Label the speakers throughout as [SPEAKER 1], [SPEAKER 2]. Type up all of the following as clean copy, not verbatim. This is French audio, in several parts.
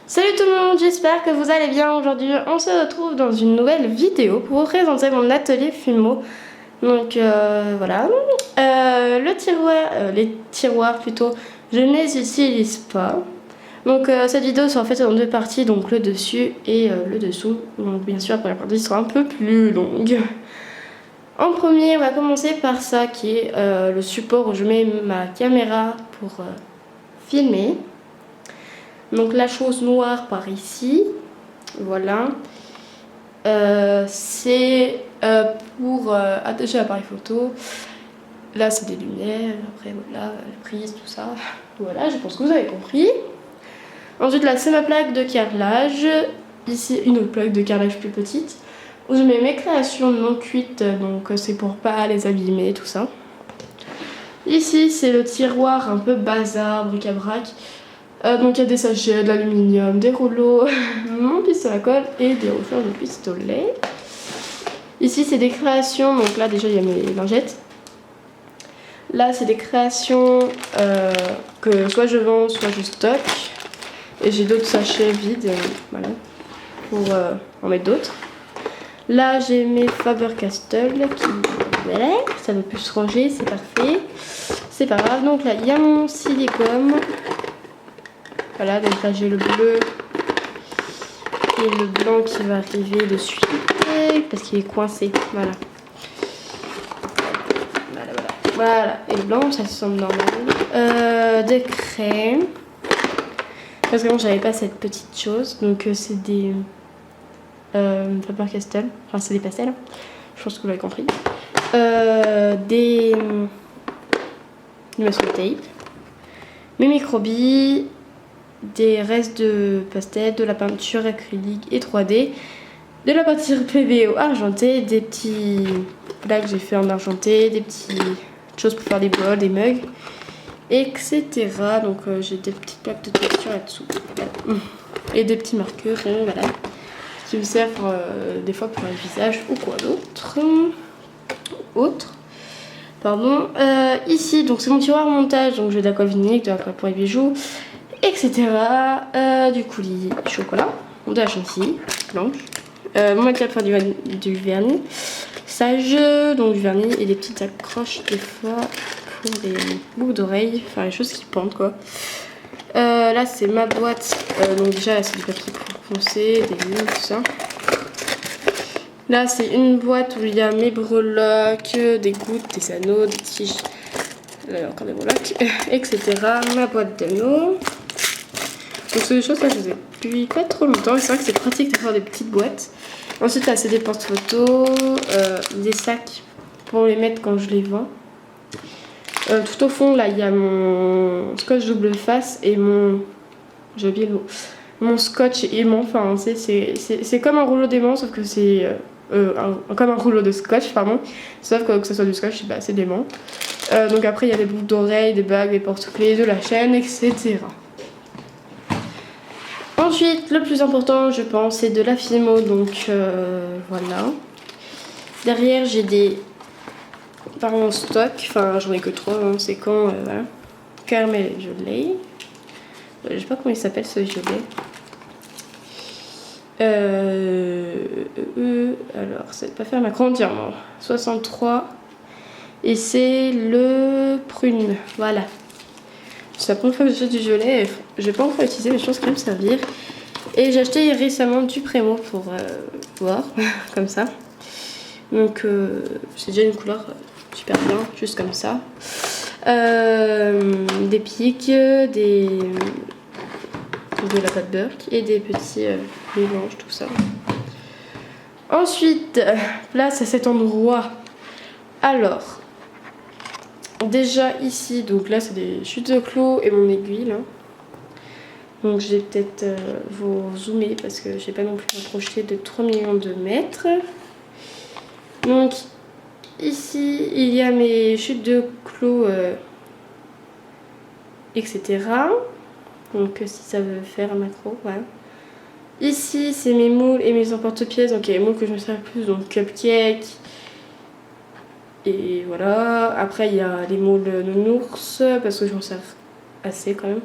[SPEAKER 1] Salut tout le monde, j'espère que vous allez bien. Aujourd'hui, on se retrouve dans une nouvelle vidéo pour vous présenter mon atelier Fumo. Donc voilà, les tiroirs plutôt, je ne les utilise pas. Donc cette vidéo sera faite en deux parties, donc le dessus et le dessous. Donc bien sûr, la première partie sera un peu plus longue. En premier, on va commencer par ça qui est le support où je mets ma caméra pour filmer. Donc la chose noire par ici, voilà. C'est pour attacher l'appareil photo. Là c'est des lumières, après voilà, la prise, tout ça. Voilà, je pense que vous avez compris. Ensuite là c'est ma plaque de carrelage. Ici une autre plaque de carrelage plus petite. Où je mets mes créations non cuites, donc c'est pour pas les abîmer, tout ça. Ici c'est le tiroir un peu bazar, bric-à-brac. Donc il y a des sachets, de l'aluminium, des rouleaux, mon pistolet à colle et des refaires de pistolet. Ici c'est des créations, donc là déjà il y a mes lingettes. Là c'est des créations que soit je vends, soit je stocke. Et j'ai d'autres sachets vides, voilà, pour en mettre d'autres. Là j'ai mes Faber-Castell qui, voilà, ça ne veut plus se ranger, c'est parfait. C'est pas grave, donc là il y a mon silicone. Voilà, donc là j'ai le bleu et le blanc qui va arriver de suite parce qu'il est coincé. Voilà. Voilà. Et le blanc, ça semble normal. Des crèmes. Parce que moi j'avais pas cette petite chose. Donc c'est des Faber-Castell. Enfin, c'est des pastels. Je pense que vous l'avez compris. Des masking tape. Mes microbilles. Des restes de pastel, de la peinture acrylique et 3D, de la peinture PVO argentée, des petits là que j'ai fait en argenté, des petites choses pour faire des bols, des mugs, etc. Donc j'ai des petites plaques de texture là-dessous. Voilà. Et des petits marqueurs, voilà, qui me servent des fois pour le visage ou quoi d'autre. Pardon. Ici, donc c'est mon tiroir montage, donc j'ai de la colle vinyle, de la colle pour les bijoux, etc. Du coulis chocolat, de la chantilly blanche, mon matériel pour faire du vernis, sage, donc du vernis et des petites accroches des fois pour les boucles d'oreilles, enfin les choses qui pendent quoi. Là c'est ma boîte, donc déjà là c'est du papier pour poncer, des lignes, tout ça. Là c'est une boîte où il y a mes breloques, des gouttes, des anneaux, des tiges, là il y a encore des breloques, etc. Ma boîte d'anneaux. Donc c'est des choses là je les ai depuis pas trop longtemps et c'est vrai que c'est pratique de faire des petites boîtes. Ensuite là c'est des porte-photos, des sacs pour les mettre quand je les vends. Tout au fond là il y a mon scotch double face et j'ai oublié le mot, mon scotch aimant, enfin c'est comme un rouleau d'aimant sauf que c'est comme un rouleau de scotch pardon, sauf que ce soit du scotch c'est d'aimant. Donc après il y a des boucles d'oreilles, des bagues, des porte-clés, de la chaîne, etc. Ensuite, le plus important, je pense, c'est de la Fimo, donc voilà. Derrière, j'ai des parents en stock, enfin j'en ai que 3, hein, c'est quand, voilà. Caramel gelé. Je sais pas comment il s'appelle ce gelé. Alors, c'est pas faire macron entièrement. 63. Et c'est le prune, voilà. C'est la première fois que j'achète du gelé, je vais pas encore utiliser mais je pense qu'il va me servir. Et j'ai acheté récemment du Prémo pour voir, comme ça. Donc c'est déjà une couleur super bien, juste comme ça. Des pics, de la pâte Burke et des petits mélanges, tout ça. Ensuite, place à cet endroit. Alors, déjà ici, donc là c'est des chutes de clous et mon aiguille là. Donc je vais peut-être vous zoomer parce que je n'ai pas non plus un crochet de 3 millions de mètres. Donc ici il y a mes chutes de clous, etc. Donc si ça veut faire un macro, voilà. Ici c'est mes moules et mes emporte-pièces, donc il y a les moules que je me sers plus, donc cupcake. Et voilà, après il y a les moules nounours parce que je m'en sers assez quand même.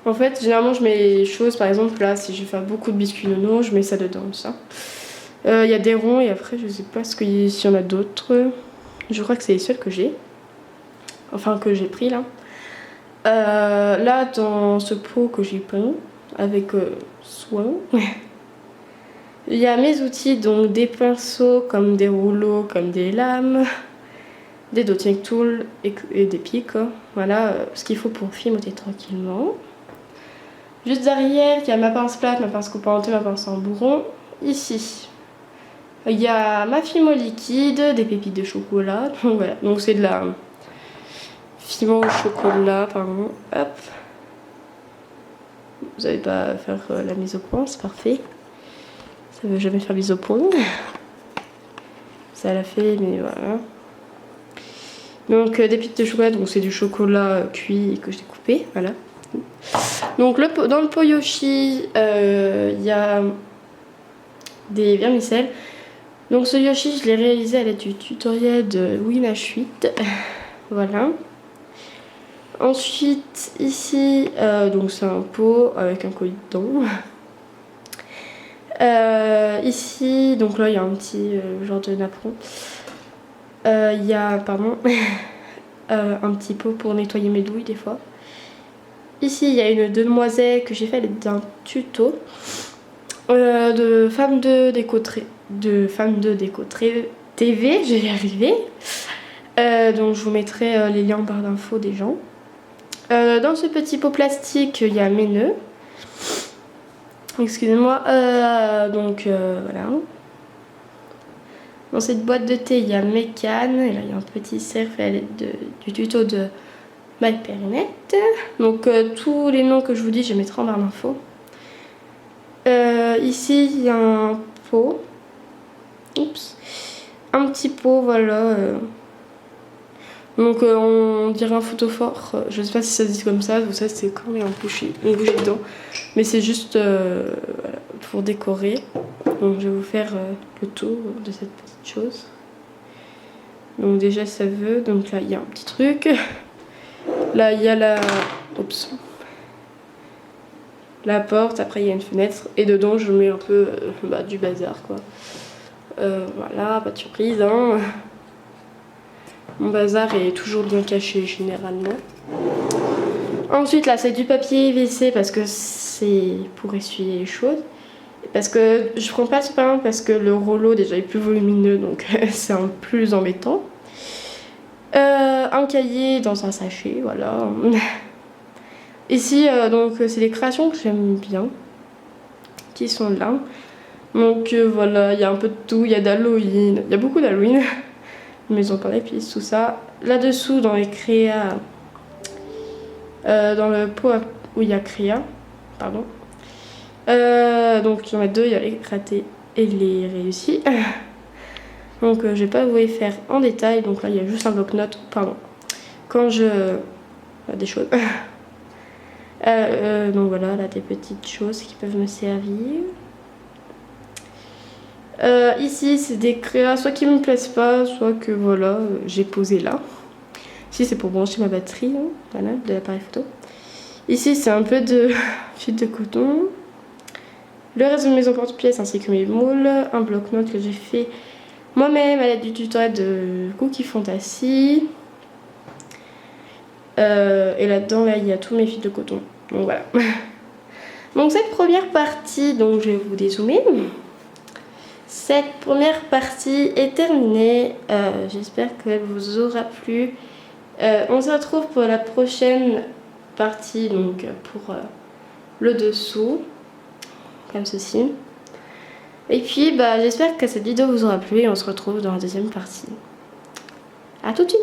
[SPEAKER 1] En fait, généralement, je mets les choses, par exemple, là, si je vais faire beaucoup de biscuits nono, je mets ça dedans, ça. Il y a des ronds et après, je sais pas s'il y en a d'autres. Je crois que c'est les seuls que j'ai. Enfin, que j'ai pris, là. Là, dans ce pot que j'ai pris, avec soin, il y a mes outils, donc des pinceaux, comme des rouleaux, comme des lames, des dotting tools et des pics. Voilà ce qu'il faut pour fimoter tranquillement. Juste derrière, il y a ma pince plate, ma pince coupante et ma pince en bourron. Ici, il y a ma fimo liquide, des pépites de chocolat. Donc voilà, donc c'est de la fimo au chocolat, pardon. Hop. Vous n'avez pas à faire la mise au point, c'est parfait. Ça veut jamais faire mise au point. Ça l'a fait, mais voilà. Donc des pépites de chocolat, donc c'est du chocolat cuit que j'ai coupé, voilà. Donc dans le pot Yoshi, il y a des vermicelles. Donc ce Yoshi, je l'ai réalisé à l'aide du tutoriel de Winash8. Voilà. Ensuite, ici, donc c'est un pot avec un colis dedans. Ici, donc là, il y a un petit genre de napperon. Il y a, pardon, un petit pot pour nettoyer mes douilles des fois. Ici, il y a une demoiselle que j'ai fait d'un tuto de femme de déco TV, je vais y arriver. Donc je vous mettrai les liens en barre d'infos des gens. Dans ce petit pot plastique, il y a mes nœuds. Excusez-moi. Donc voilà. Dans cette boîte de thé, il y a mes cannes. Et là, il y a un petit cerf à l'aide du tuto de Malperinette. Donc tous les noms que je vous dis, je les mettrai en barre d'infos. Ici, il y a un pot. Oups. Un petit pot, voilà. Donc on dirait un photophore. Je sais pas si ça se dit comme ça. Vous savez, c'est quand il y a un bougie dedans. Mais c'est juste voilà, pour décorer. Donc je vais vous faire le tour de cette petite chose. Donc déjà ça veut. Donc là il y a un petit truc. Là il y a la... Oups. La porte, après il y a une fenêtre. Et dedans je mets un peu du bazar quoi. Voilà, pas de surprise hein. Mon bazar est toujours bien caché généralement. Ensuite là c'est du papier WC parce que c'est pour essuyer les choses. Parce que je prends pas ce pain parce que le rouleau déjà est plus volumineux donc c'est un peu plus embêtant. Un cahier dans un sachet, voilà. Ici donc c'est les créations que j'aime bien qui sont là. Donc voilà, il y a un peu de tout, il y a d'Halloween, il y a beaucoup d'Halloween. Maison par l'épice, tout ça. Là-dessous, dans les créas, dans le pot où il y a créa, pardon. Donc il y en a deux, il y a les ratés et les réussis. Donc je vais pas vous les faire en détail. Donc là, il y a juste un bloc-notes, pardon. Quand je... des choses. Donc voilà, là, des petites choses qui peuvent me servir. Ici c'est des créas soit qui me plaisent pas, soit que voilà j'ai posé là. Ici c'est pour brancher ma batterie hein, voilà, de l'appareil photo. Ici c'est un peu de fil de coton. Le reste de mes emporte-pièces ainsi que mes moules. Un bloc-notes que j'ai fait moi-même à l'aide du tutoriel de Cookie Fantasy. Et là-dedans là il y a tous mes fils de coton. Donc voilà. Donc cette première partie, donc je vais vous dézoomer. Cette première partie est terminée, j'espère qu'elle vous aura plu. On se retrouve pour la prochaine partie, donc pour le dessous, comme ceci. Et puis j'espère que cette vidéo vous aura plu et on se retrouve dans la deuxième partie. A tout de suite!